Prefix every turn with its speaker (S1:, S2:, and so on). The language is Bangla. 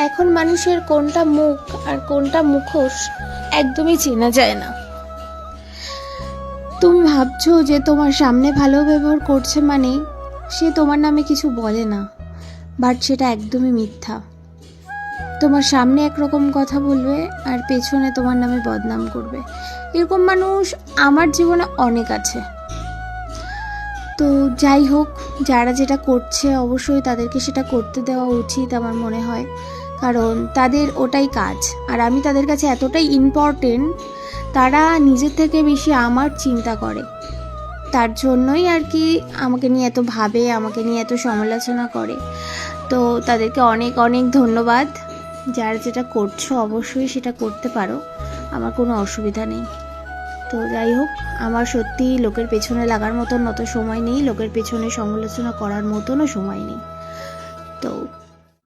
S1: এখন মানুষের কোনটা মুখ আর কোনটা মুখোশ একদমই চেনা যায় না। তুমি ভাবছো যে তোমার সামনে ভালো ব্যবহার করছে মানে সে তোমার নামে কিছু বলে না, বাট সেটা একদমই মিথ্যা। তোমার সামনে একরকম কথা বলবে আর পেছনে তোমার নামে বদনাম করবে। এরকম মানুষ আমার জীবনে অনেক আছে। তো যাই হোক, যারা যেটা করছে অবশ্যই তাদেরকে সেটা করতে দেওয়া উচিত আমার মনে হয়, কারণ তাদের ওটাই কাজ। আর আমি তাদের কাছে এতটাই ইম্পর্টেন্ট, তারা নিজের থেকে বেশি আমার চিন্তা করে। তার জন্যই আর কি আমাকে নিয়ে এত ভাবে, আমাকে নিয়ে এত সমালোচনা করে। তো তাদেরকে অনেক অনেক ধন্যবাদ। যারা যেটা করছো অবশ্যই সেটা করতে পারো, আমার কোনো অসুবিধা নেই। তো যাই হোক, আমার সত্যি লোকের পেছনে লাগার মতন অত সময় নেই, লোকের পেছনে সমালোচনা করার মতনও সময় নেই। তো